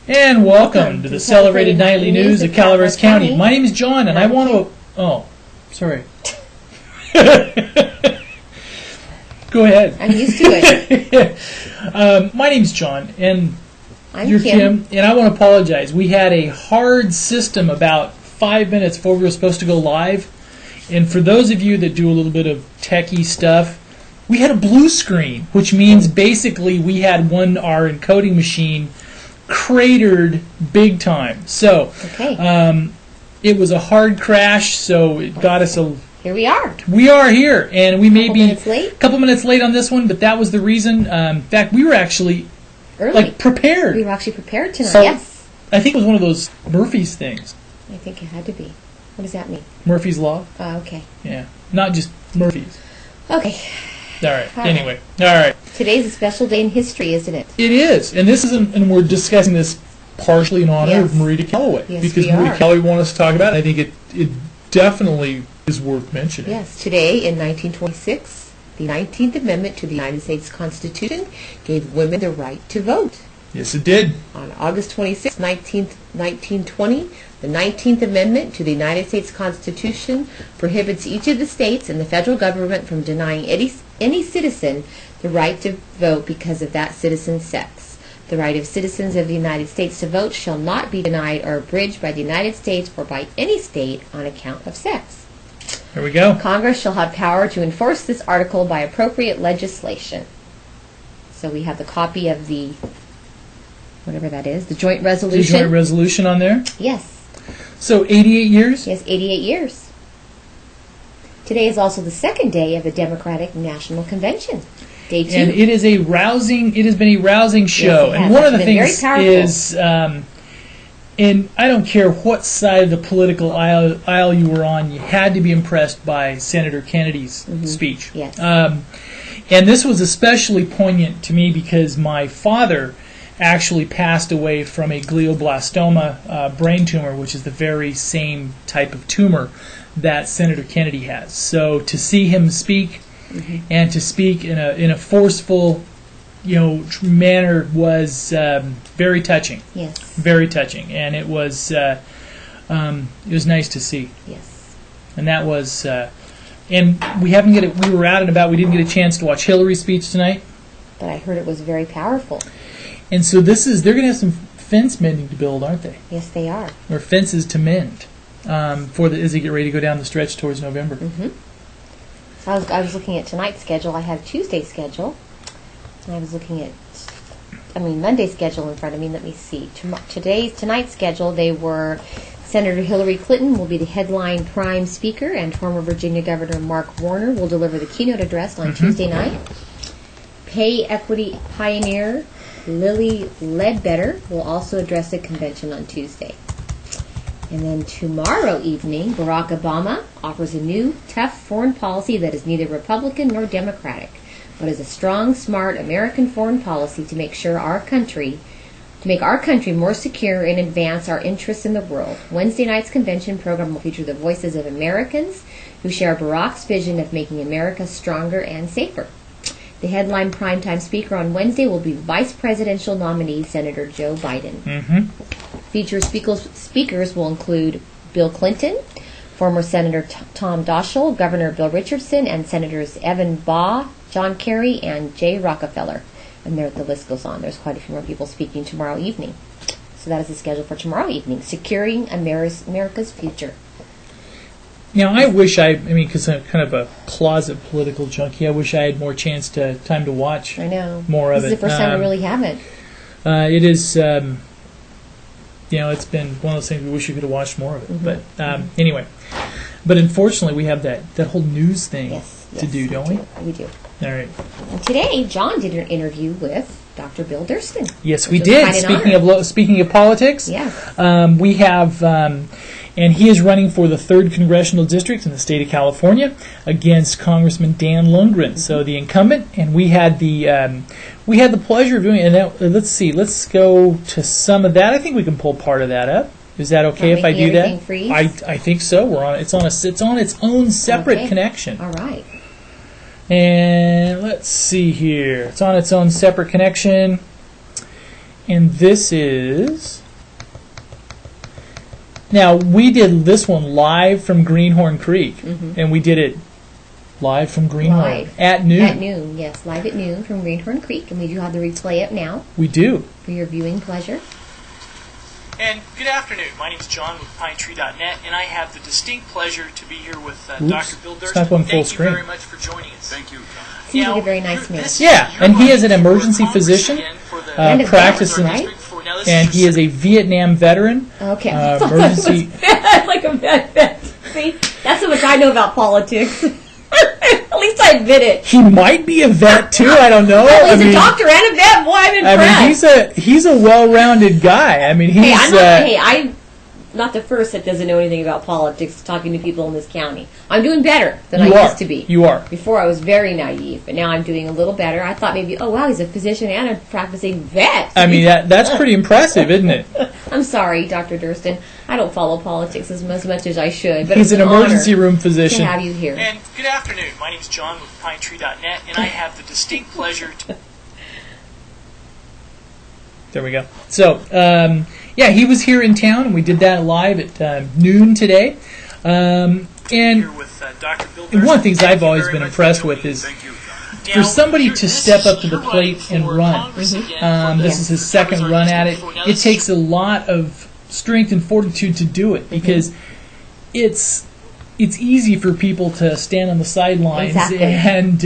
And welcome to the celebrated nightly news of Calaveras County. My name is John, and I want to... Oh, sorry. Go ahead. I'm used to it. My name's John, and I'm Kim, and I want to apologize. We had a hard system about 5 minutes before we were supposed to go live, and for those of you that do a little bit of techie stuff, we had a blue screen, which means basically we had our encoding machine cratered big time. So it was a hard crash, so it got us a... Here we are. We are here, and we may be a couple minutes late on this one, but that was the reason. In fact, we were actually early. Prepared. We were actually prepared tonight, so, yes. I think it was one of those Murphy's things. I think it had to be. What does that mean? Murphy's Law. Oh, okay. Yeah, not just Murphy's. Okay. All right. Anyway, all right. Today's a special day in history, isn't it? It is, and and we're discussing this partially in honor of Marita Calloway, because Marita Calloway wanted us to talk about it. I think it definitely is worth mentioning. Yes. Today, in 1926, the 19th Amendment to the United States Constitution gave women the right to vote. Yes, it did. On August 26, 1920, the 19th Amendment to the United States Constitution prohibits each of the states and the federal government from denying any citizen the right to vote because of that citizen's sex. The right of citizens of the United States to vote shall not be denied or abridged by the United States or by any state on account of sex. There we go. Congress shall have power to enforce this article by appropriate legislation. So we have the copy of the, whatever that is, the joint resolution. The joint resolution on there? Yes. So 88 years? Yes, 88 years. Today is also the second day of the Democratic National Convention. Day 2. And it has been a rousing show. Yes, and one of the things is, and I don't care what side of the political aisle you were on, you had to be impressed by Senator Kennedy's speech. Yes. And this was especially poignant to me because my father actually passed away from a glioblastoma brain tumor, which is the very same type of tumor that Senator Kennedy has. So to see him speak and to speak in a forceful, manner was very touching. Yes. Very touching, and it was nice to see. Yes. And that was, and we were out and about. We didn't get a chance to watch Hillary's speech tonight. But I heard it was very powerful. And so they're going to have some fence mending to build, aren't they? Yes, they are. Or fences to mend as they get ready to go down the stretch towards November. So I was looking at tonight's schedule. I had Tuesday's schedule. And I was looking at, Monday's schedule in front of me. Let me see. Tonight's schedule, they were Senator Hillary Clinton will be the headline prime speaker, and former Virginia Governor Mark Warner will deliver the keynote address on Tuesday night. Pay equity pioneer Lilly Ledbetter will also address the convention on Tuesday. And then tomorrow evening, Barack Obama offers a new, tough foreign policy that is neither Republican nor Democratic, but is a strong, smart American foreign policy to make our country more secure and advance our interests in the world. Wednesday night's convention program will feature the voices of Americans who share Barack's vision of making America stronger and safer. The headline primetime speaker on Wednesday will be Vice Presidential nominee Senator Joe Biden. Featured speakers will include Bill Clinton, former Senator Tom Daschle, Governor Bill Richardson, and Senators Evan Baugh, John Kerry, and Jay Rockefeller. And the list goes on. There's quite a few more people speaking tomorrow evening. So that is the schedule for tomorrow evening, Securing America's Future. Now, I wish because I'm kind of a closet political junkie, I wish I had more time to watch more of it. This is the first time we really haven't. It is, it's been one of those things we wish we could have watched more of it. But anyway, but unfortunately we have that whole news thing to do, don't we? We do. All right. And today, John did an interview with Dr. Bill Durston. Yes, we did. Speaking of politics, we have... and he is running for the 3rd Congressional District in the state of California against Congressman Dan Lundgren, so the incumbent. And we had the pleasure of doing it. And let's see, let's go to some of that. I think we can pull part of that up. Is that okay if I do that? Freeze? I think so. It's on its own separate connection. All right. And let's see here. It's on its own separate connection. And this is... Now, we did this one live from Greenhorn Creek, and we did it live from Greenhorn Live. at noon. At noon, yes. Live at noon from Greenhorn Creek. And we do have the replay up now We do. for your viewing pleasure. And good afternoon. My name is John with PineTree.net, and I have the distinct pleasure to be here with Oops. Dr. Bill It's Durston. not going full Thank screen. you very much for joining us. Thank you. Seems like a very nice man. Yeah, and he is an emergency physician, And a vet, practicing, right? and he is a Vietnam veteran. Okay. Emergency. Like a vet. See, that's how much I know about politics. At least I admit it. He might be a vet too. I don't know. Well, he's a doctor and a vet. Boy, I'm impressed. he's a well-rounded guy. I mean, he's. I'm not the first that doesn't know anything about politics talking to people in this county. I'm doing better than I used to be. You are. Before I was very naive, but now I'm doing a little better. I thought maybe, oh wow, he's a physician and a practicing vet. I mean, that's pretty impressive, isn't it? I'm sorry, Dr. Durston. I don't follow politics as much as I should. But He's it's an emergency honor room physician. to have you here. And good afternoon. My name is John with PineTree.net, and I have the distinct pleasure to... There we go. So, yeah, he was here in town, and we did that live at noon today. And here with Dr. Bill one of the Durston. things Thank I've you always very been much impressed for with joining is us. for somebody to step up to the plate and run. This is his second run at it. It takes a lot of strength and fortitude to do it because it's easy for people to stand on the sidelines and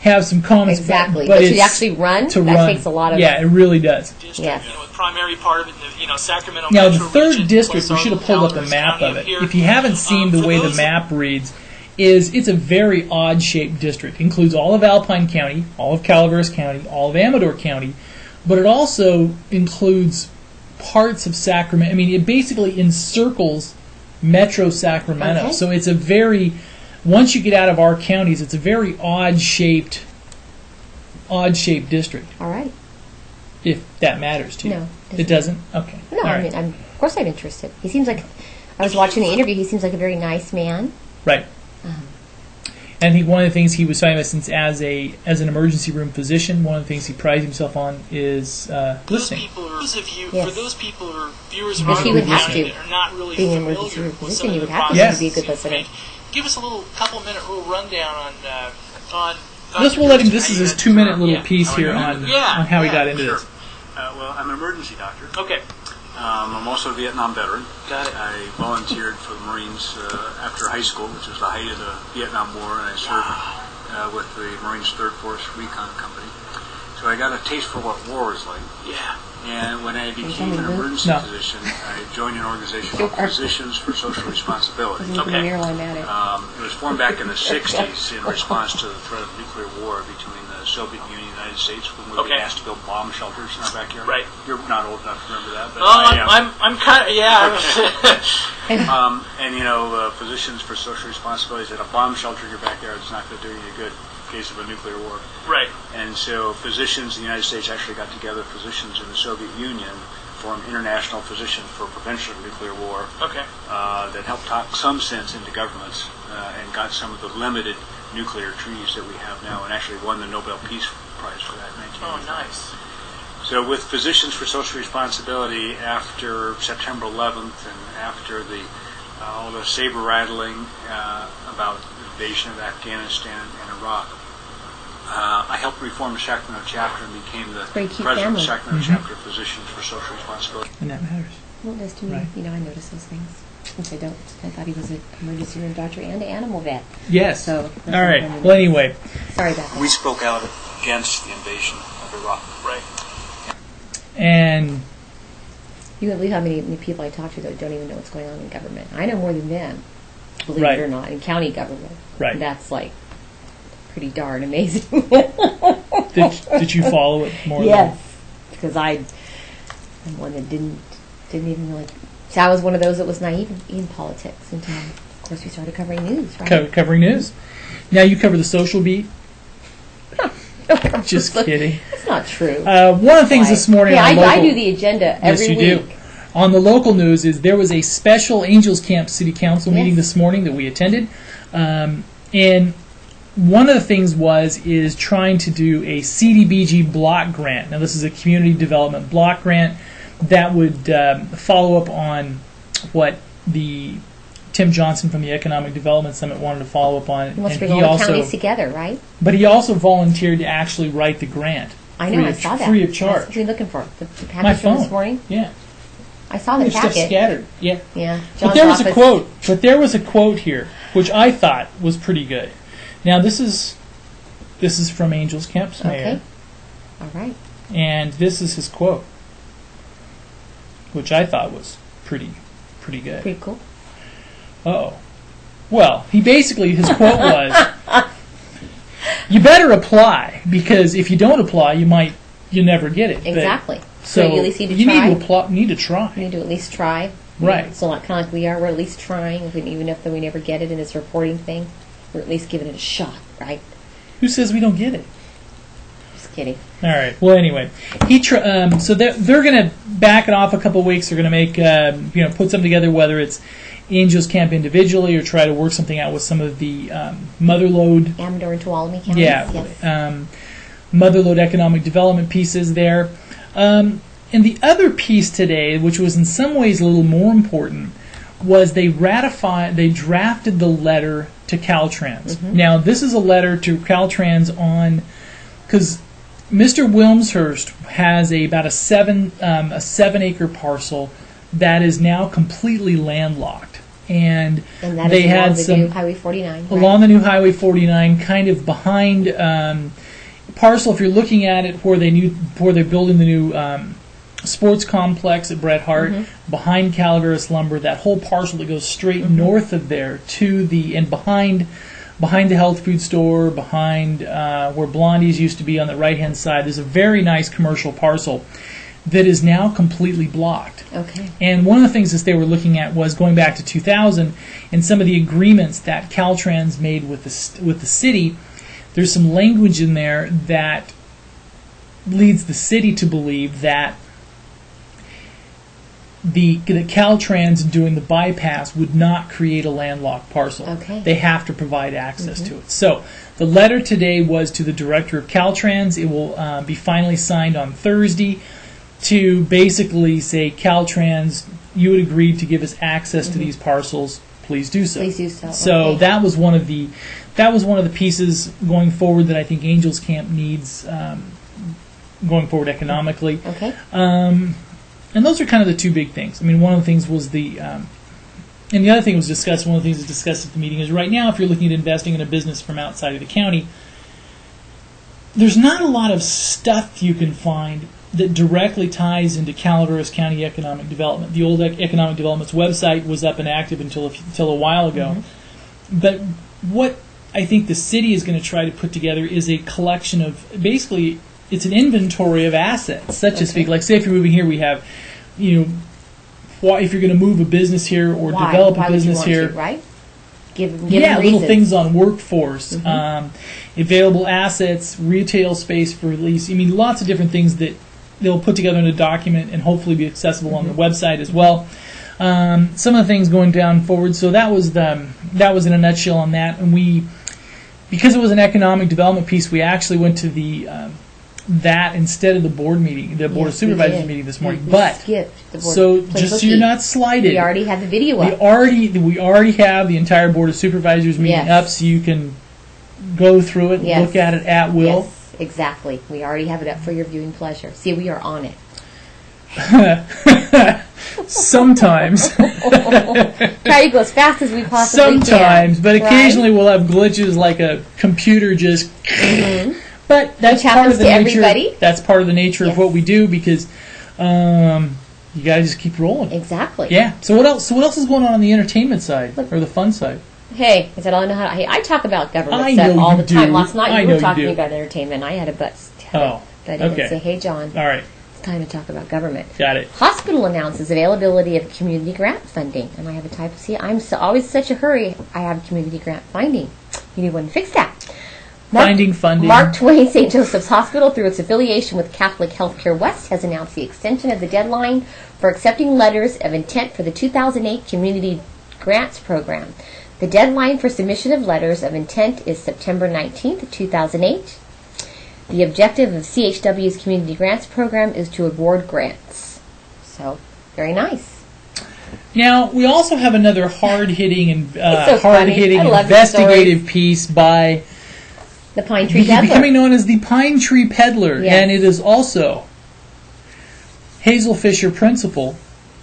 have some comments. Exactly. But to it's actually run, to that run. takes a lot of... Yeah, it really does. Yes. The primary part of it, Sacramento Now, the Metro third region, district, we plus should our have pulled up a Calaveras map County of up it. here. If you haven't seen the For way the those- map reads, it's a very odd-shaped district. It includes all of Alpine County, all of Calaveras County, all of Amador County, but it also includes parts of Sacramento. I mean, it basically encircles Metro Sacramento. Okay. So it's a very, once you get out of our counties, it's a very odd-shaped district, All right. if that matters to you. No, It doesn't? Okay. No, All I right. mean, of course I'm interested. He seems like... I was watching the interview. He seems like a very nice man. Right. And I think one of the things he was talking about, since as an emergency room physician, one of the things he prides himself on is listening. Yes. For those people or viewers Because around he would the have county to. that are not really Being an familiar emergency room with physician, some of you the would have to Yes. be a good listener. Give us a couple-minute little rundown on This will let him. This is his 2-minute little Yeah. piece here on how he got into Sure. this. Well, I'm an emergency doctor. Okay. I'm also a Vietnam veteran. Got it. I volunteered for the Marines after high school, which was the height of the Vietnam War, and I served with the Marines 3rd Force Recon Company. So I got a taste for what war is like. Yeah. And when I became an emergency physician, I joined an organization called Physicians for Social Responsibility. Okay. I'm at it. It was formed back in the 60s in response to the threat of nuclear war between the Soviet Union and the United States when we were asked to build bomb shelters in our backyard. Right. You're not old enough to remember that. But I'm kind of, yeah. And Physicians for Social Responsibility said a bomb shelter in your backyard is not going to do you any good in case of a nuclear war. Right. And so physicians in the United States actually got together, physicians in the Soviet Union, formed International Physicians for Prevention of Nuclear War. Okay. That helped talk some sense into governments and got some of the limited nuclear treaties that we have now, and actually won the Nobel Peace Prize for that in 1985. Oh, nice. So with Physicians for Social Responsibility, after September 11th and after all the saber rattling about the invasion of Afghanistan and Iraq, I helped reform the Sacramento chapter and became the president of the Sacramento chapter of Physicians for Social Responsibility. And that matters. Well, it does to me. Right. I notice those things. Which I don't. I thought he was an emergency room doctor and an animal vet. Yes. So, all right. Well, anyway. Sorry about that. We spoke out against the invasion of Iraq. Right. And You wouldn't believe how many people I talk to that don't even know what's going on in government. I know more than them, believe Right. it or not, in county government. Right. And that's like pretty darn amazing. did you follow it more? Yes, because I'm one that didn't even really. So I was one of those that was naive in politics until, of course, we started covering news. Right? Covering news. Now you cover the social beat. Just kidding. That's not true. One of the things this morning. Yeah, on local, I do the agenda every yes, you week. do. On the local news is there was a special Angels Camp City Council meeting this morning that we attended, and one of the things is trying to do a CDBG block grant. Now, this is a community development block grant that would follow up on what the Tim Johnson from the Economic Development Summit wanted to follow up on. He wants to bring all the counties together, right? But he also volunteered to actually write the grant. I know, I saw that. Free of charge. What are you looking for? The package My from phone. this morning? Yeah. I saw the There's stuff packet. scattered. Yeah. Yeah. But there was a quote. But there was a quote here, which I thought was pretty good. Now this is from Angels Camp's mayor. Okay. All right. And this is his quote, which I thought was pretty good. Pretty cool. Uh-oh. Well, his quote was, you better apply, because if you don't apply, you never get it. Exactly. So you at least need to you try. need to try. You need to at least try. Right. So kind of like we are, we're at least trying, even if we never get it in this reporting thing, we're at least giving it a shot, right? Who says we don't get it? Just kidding. All right. Well, anyway, so they're going to back it off a couple of weeks. They're going to make put something together, whether it's Angels Camp individually or try to work something out with some of the Motherlode. Amador and Tuolumne counties. Yeah. Yes. Motherlode economic development pieces there. And the other piece today, which was in some ways a little more important, was they drafted the letter to Caltrans. Mm-hmm. Now, this is a letter to Caltrans because Mr. Wilmshurst has about a 7-acre parcel that is now completely landlocked, and that they is had along the some new Highway 49. Right? Along the new Highway 49, kind of behind parcel. If you're looking at it, where they're building the new sports complex at Bret Harte, behind Calaveras Lumber, that whole parcel that goes straight north of there to behind the health food store, behind where Blondie's used to be on the right-hand side. There's a very nice commercial parcel that is now completely blocked. Okay. And one of the things that they were looking at was going back to 2000 and some of the agreements that Caltrans made with the city. There's some language in there that leads the city to believe that the Caltrans doing the bypass would not create a landlocked parcel. Okay. They have to provide access to it. So the letter today was to the director of Caltrans. It will be finally signed on Thursday to basically say, Caltrans, you would agree to give us access to these parcels. Please do so. Please do so. So okay. that was one of the pieces going forward that I think Angels Camp needs going forward economically. Okay. And those are kind of the two big things. I mean, one of the things was and the other thing was discussed, one of the things that was discussed at the meeting is right now, if you're looking at investing in a business from outside of the county, there's not a lot of stuff you can find that directly ties into Calaveras County Economic Development. The old Economic Development's website was up and active until a while ago. But what I think the city is going to try to put together is a collection of, basically, it's an inventory of assets, such to speak. Like, say if you're moving here, we have, if you're going to move a business here or develop a business here. To, right? Give little reasons. Things on workforce, available assets, retail space for lease. I mean, lots of different things that they'll put together in a document and hopefully be accessible on the website as well. Some of the things going down forward. So that was in a nutshell on that. And because it was an economic development piece, we actually went to that instead of the board meeting, the board of supervisors meeting this morning. We skipped the board. So just so you're not slighted, we already had the video up. We already have the entire board of supervisors meeting up, so you can go through it and look at it at will. Yes. Exactly. We already have it up for your viewing pleasure. See, we are on it. Sometimes. Try to go as fast as we possibly can. Sometimes, but occasionally we'll have glitches like a computer just... But that's part of the nature. Everybody. That's part of the nature of what we do, because you gotta just keep rolling. Exactly. Yeah. So what else? So what else is going on the entertainment side or the fun side? Hey, is that all I know how? Hey, I talk about government I stuff know all you the time. do. Last night I you know were you talking do. about entertainment. I had a but I didn't say, hey, John. All right. It's time to talk about government. Got it. Hospital announces availability of community grant funding, and I have a type. See, I'm always such a hurry. I have community grant funding. You need one to fix that. Finding funding. Mark Twain St. Joseph's Hospital, through its affiliation with Catholic Healthcare West, has announced the extension of the deadline for accepting letters of intent for the 2008 Community Grants Program. The deadline for submission of letters of intent is September 19th, 2008. The objective of CHW's Community Grants Program is to award grants. So, very nice. Now, we also have another hard-hitting and so hard-hitting funny. I love investigative piece by The Pine Tree Peddler. becoming known as the Pine Tree Peddler, Yes. and it is also Hazel Fisher principal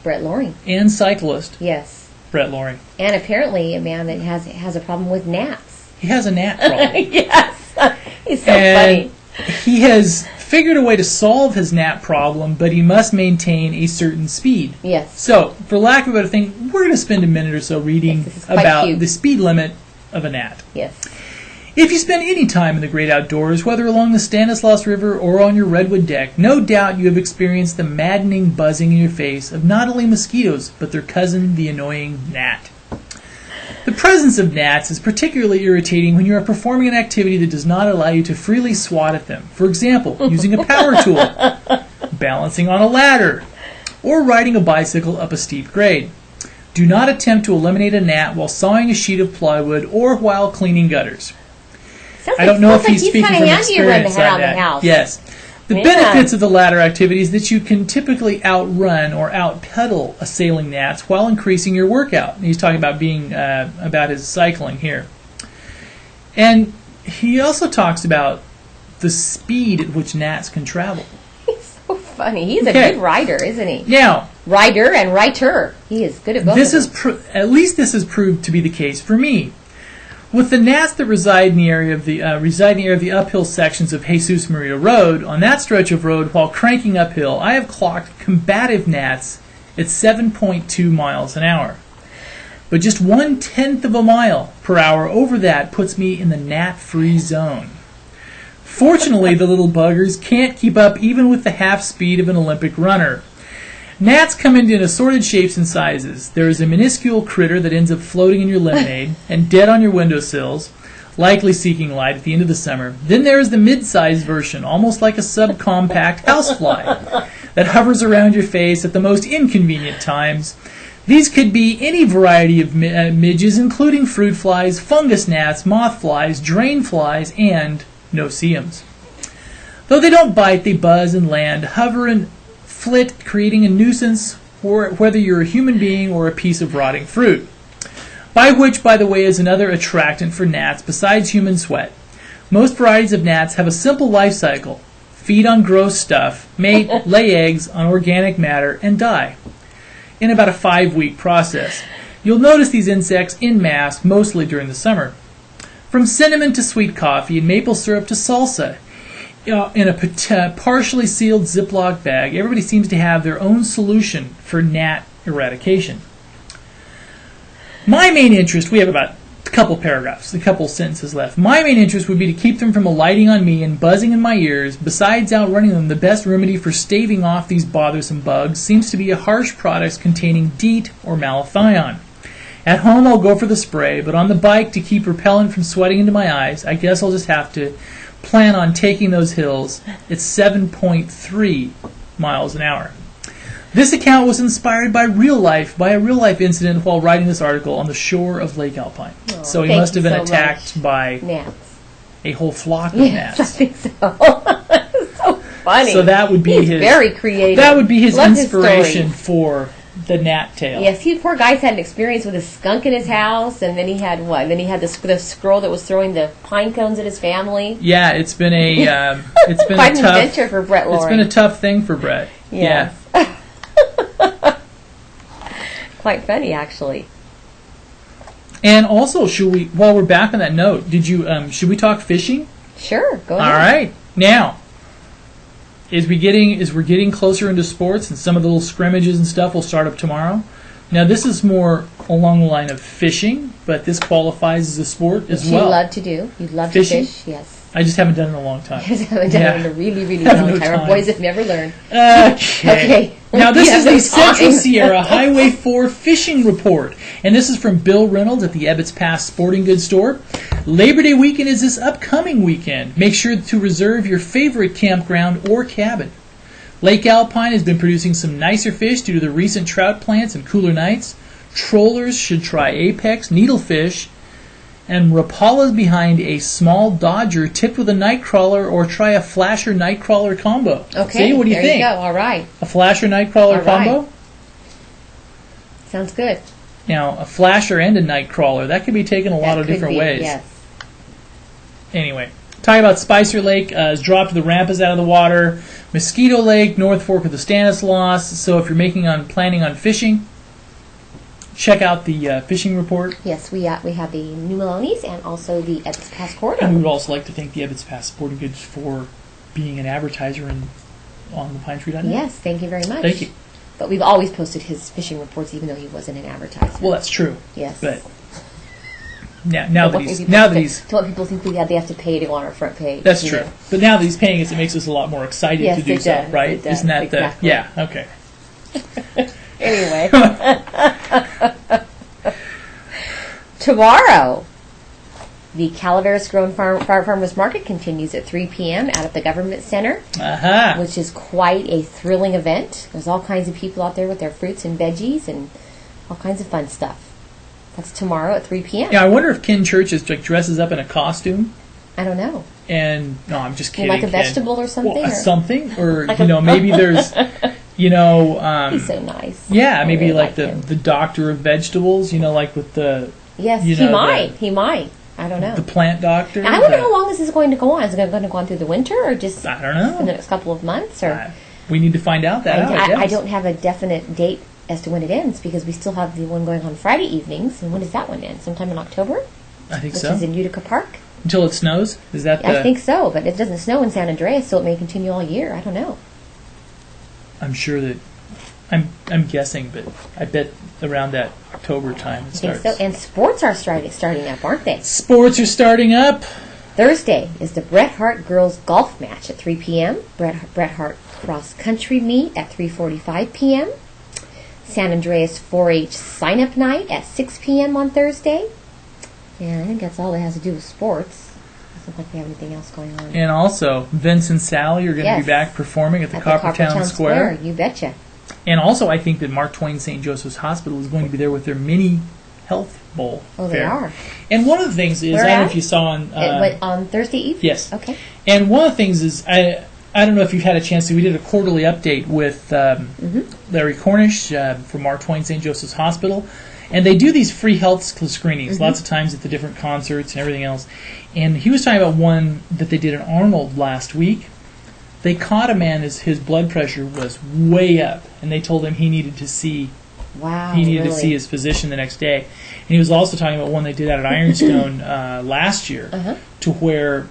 Brett Loring. and cyclist Yes. Brett Loring. And apparently a man that has a problem with gnats. He has a gnat problem. Yes. He's so And funny. he has figured a way to solve his gnat problem, but he must maintain a certain speed. Yes. So, for lack of a better thing, we're going to spend a minute or so reading Yes, this is quite about cute. the speed limit of a gnat. Yes. If you spend any time in the great outdoors, whether along the Stanislaus River or on your redwood deck, no doubt you have experienced the maddening buzzing in your face of not only mosquitoes, but their cousin, the annoying gnat. The presence of gnats is particularly irritating when you are performing an activity that does not allow you to freely swat at them. For example, using a power tool, balancing on a ladder, or riding a bicycle up a steep grade. Do not attempt to eliminate a gnat while sawing a sheet of plywood or while cleaning gutters. I don't know if he's speaking from experience on that. The house. Yes. The Man. benefits of the latter activity is that you can typically outrun or outpedal assailing gnats while increasing your workout. And he's talking about about his cycling here. And he also talks about the speed at which gnats can travel. He's so funny. He's a Okay. good rider, isn't he? Now, Rider and writer. He is good at both this of them. is at least this has proved to be the case for me. With the gnats that reside in the area of the uphill sections of Jesus Maria Road, on that stretch of road, while cranking uphill, I have clocked combative gnats at 7.2 miles an hour. But just 1/10 of a mile per hour over that puts me in the gnat-free zone. Fortunately, the little buggers can't keep up even with the half speed of an Olympic runner. Gnats come in assorted shapes and sizes. There is a minuscule critter that ends up floating in your lemonade and dead on your windowsills, likely seeking light at the end of the summer. Then there is the mid-sized version, almost like a subcompact housefly, that hovers around your face at the most inconvenient times. These could be any variety of midges, including fruit flies, fungus gnats, moth flies, drain flies, and no-see-ums. Though they don't bite, they buzz and land, hover and flit, creating a nuisance whether you're a human being or a piece of rotting fruit. By which, by the way, is another attractant for gnats besides human sweat. Most varieties of gnats have a simple life cycle. Feed on gross stuff, mate, lay eggs on organic matter, and die in about a 5-week process. You'll notice these insects en masse, mostly during the summer. From cinnamon to sweet coffee and maple syrup to salsa, in a partially sealed Ziploc bag, everybody seems to have their own solution for gnat eradication. My main interest, we have about a couple paragraphs, a couple sentences left. My main interest would be to keep them from alighting on me and buzzing in my ears. Besides outrunning them, the best remedy for staving off these bothersome bugs seems to be a harsh product containing DEET or malathion. At home, I'll go for the spray, but on the bike, to keep repellent from sweating into my eyes, I guess I'll just have to plan on taking those hills at 7.3 miles an hour. This account was inspired by a real life incident while writing this article on the shore of Lake Alpine. Oh, So he thank must have you been so attacked much. by Gnats. a whole flock of Yes, I gnats. think so. So funny. So that would be He's his very creative. That would be his Love inspiration stories. for the gnat tale. Yes, he poor guy's had an experience with a skunk in his house, and then he had what? Then he had the squirrel that was throwing the pine cones at his family. Yeah, it's been a Quite an adventure for Brett Loring. It's been a tough thing for Brett. Yes. Yeah. Quite funny, actually. And also, while we're back on that note, should we talk fishing? Sure, go All ahead. right. Now, as we're getting closer into sports, and some of the little scrimmages and stuff will start up tomorrow. Now, this is more along the line of fishing, but this qualifies as a sport as Which well. you love to do. You love Fishing? to fish, yes. I just haven't done it in a long time. I haven't done it in a really, really Have long no time. Our time. boys have never learned. Okay. Now, this You is have the no Central time. Sierra Highway 4 Fishing Report. And this is from Bill Reynolds at the Ebbets Pass Sporting Goods Store. Labor Day weekend is this upcoming weekend. Make sure to reserve your favorite campground or cabin. Lake Alpine has been producing some nicer fish due to the recent trout plants and cooler nights. Trollers should try Apex, Needlefish, and Rapalas behind a small Dodger tipped with a Nightcrawler, or try a Flasher Nightcrawler combo. Okay, See, what do you there think? You go. All right. A Flasher Nightcrawler All right. combo? Sounds good. Now, a Flasher and a Nightcrawler, that could be taken a lot of different ways. Yes. Anyway, talking about Spicer Lake, has dropped the rampas out of the water. Mosquito Lake, North Fork of the Stanislaus. So if you're planning on fishing, check out the fishing report. Yes, we have the New Maloney's and also the Ebbets Pass corridor. And we would also like to thank the Ebbets Pass Sporting Goods for being an advertiser on the PineTree.net. Yes, thank you very much. Thank you. But we've always posted his fishing reports, even though he wasn't an advertiser. Well, that's true. Yes. But now that he's to what people think they have to pay to go on our front page. that's true. But now that he's paying us, it makes us a lot more excited Yes, to do it so, does. right? It does. Isn't that Exactly. yeah? Okay. Anyway. Tomorrow, the Calaveras Grown Farmers Market continues at 3 p.m. out at the Government Center, which is quite a thrilling event. There's all kinds of people out there with their fruits and veggies and all kinds of fun stuff. That's tomorrow at 3 p.m. Yeah, I wonder if Ken Church dresses up in a costume. I don't know. And no, I'm just kidding. Like a Ken. vegetable or something? Well, or? something, or maybe there's, He's so nice. Yeah, maybe really like him. the doctor of vegetables. Like with the yes, he might. He might. I don't know. the plant doctor. I wonder how long this is going to go on. Is it going to go on through the winter, or just I don't know. in the next couple of months? Or we need to find out that out. I don't have a definite date as to when it ends, because we still have the one going on Friday evenings. And when does that one end? Sometime in October? I think Which so. is in Utica Park? Until it snows? Is that I think so, but it doesn't snow in San Andreas, so it may continue all year. I don't know. I'm sure that I'm guessing, but I bet around that October time it I think starts. so. And sports are starting up, aren't they? Sports are starting up. Thursday is the Bret Hart girls golf match at 3 p.m. Bret Hart cross country meet at 3:45 p.m. San Andreas 4-H sign-up night at 6 p.m. on Thursday. Yeah, I think that's all that has to do with sports. Doesn't look like we have anything else going on. And also, Vince and Sally are going to Yes. be back performing at the At Coppertown Square. You betcha. And also, I think that Mark Twain St. Joseph's Hospital is going to be there with their mini health bowl Oh, fair. they are. And one of the things is, Where I don't know at? if you saw on... It went on Thursday evening? yes. Okay. And one of the things is, I don't know if you've had a chance to, we did a quarterly update with Larry Cornish from Mark Twain St. Joseph's Hospital. And they do these free health screenings lots of times at the different concerts and everything else. And he was talking about one that they did in Arnold last week. They caught a man as his blood pressure was way up, and they told him he needed to see Wow. he needed really? to see his physician the next day. And he was also talking about one they did out at Ironstone last year, to where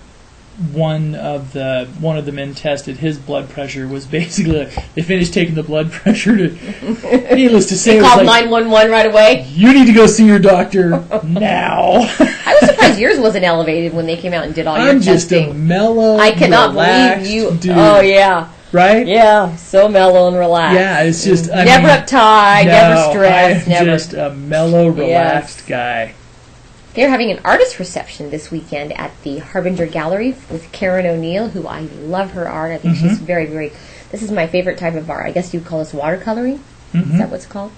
one of the men tested his blood pressure was basically they finished taking the blood pressure to needless to say They it was called like, 911 right away. you need to go see your doctor now. I was surprised yours wasn't elevated when they came out and did all your I'm just testing. a mellow, I cannot relaxed believe you. dude, Oh yeah, right? yeah, so mellow and relaxed. Yeah, it's just I never mean, uptight, never no, stressed, I'm never. just a mellow, relaxed guy. They're having an artist reception this weekend at the Harbinger Gallery with Karen O'Neill, who I love her art. I think she's very, very... This is my favorite type of art. I guess you'd call this watercoloring. Is that what it's called?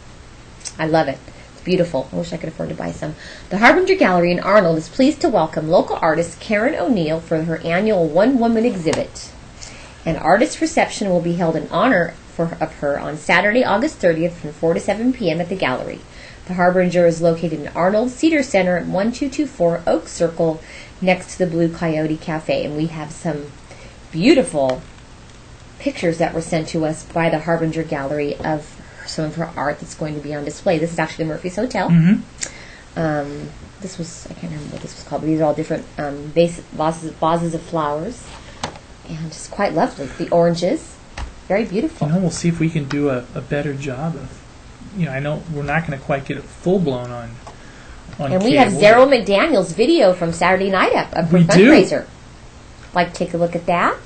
I love it. It's beautiful. I wish I could afford to buy some. The Harbinger Gallery in Arnold is pleased to welcome local artist Karen O'Neill for her annual one-woman exhibit. An artist reception will be held in honor of her on Saturday, August 30th from 4 to 7 p.m. at the gallery. The Harbinger is located in Arnold Cedar Center at 1224 Oak Circle next to the Blue Coyote Cafe. And we have some beautiful pictures that were sent to us by the Harbinger Gallery of some of her art that's going to be on display. This is actually Murphy's Hotel. This was, I can't remember what this was called, but these are all different vases of flowers. And just quite lovely. The oranges, very beautiful. We'll see if we can do a better job of... I know we're not going to quite get it full-blown on and we have cable, Zero McDaniel's video from Saturday Night Up for We do. fundraiser. Like, take a look at that.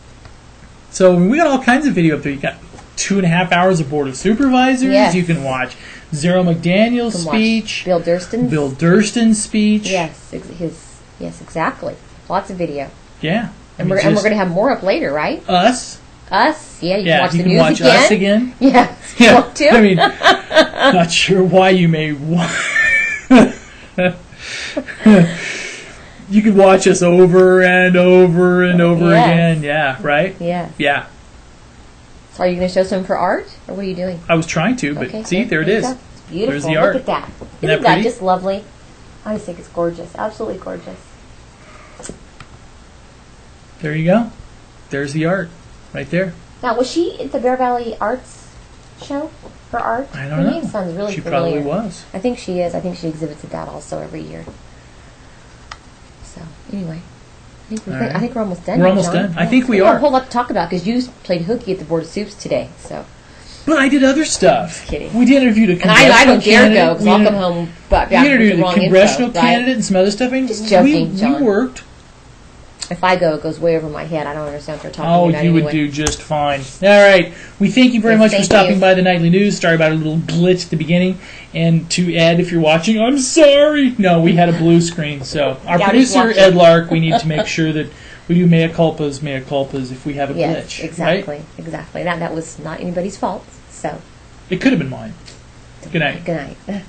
So we got all kinds of video up there. You got 2.5 hours of Board of Supervisors. Yes. You can watch Zero McDaniel's You can watch speech. Bill Durston's speech. Yes, yes, exactly. Lots of video. Yeah. And we're going to have more up later, right? Us. us. Yeah, you Yeah, can watch you the can news watch again. us again. Yeah, if you Yeah, want to. I mean, not sure why you may you could watch us over and over and over Yes. again. Yeah, right? Yeah. Yeah. So are you going to show some for art, or what are you doing? I was trying to, but Okay, see, good. there it you is. go. It's beautiful. There's the art. Look at that. that Isn't that pretty? just lovely? I just think it's gorgeous. Absolutely gorgeous. There you go. There's the art right there. Now, was she at the Bear Valley Arts Show for art? I don't Her know. name sounds really She familiar. probably was. I think she is. I think she exhibits at that also every year. So, anyway. I right. think we're almost done. We're now, almost John. done. I think we have are. a whole lot to talk about because you played hooky at the Board of Soups today. So, But I did other stuff. Just kidding. We interviewed a and congressional I don't dare candidate. go because I'll come home back We with interviewed the a wrong congressional info, right? candidate and some other stuff. I mean, Just joking, John. we worked. If I go, it goes way over my head. I don't understand what they're talking Oh, about you anyway. would do just fine. All right. We thank you very Yes, much for thank stopping you. by the Nightly News. Sorry about a little glitch at the beginning. And to Ed, if you're watching, I'm sorry. No, we had a blue screen. So our Yeah, he's producer, watching. Ed Lark, we need to make sure that we do mea culpas if we have a Yes, glitch. exactly, Right? exactly. That was not anybody's fault. So, It could have been mine. Good night. good night.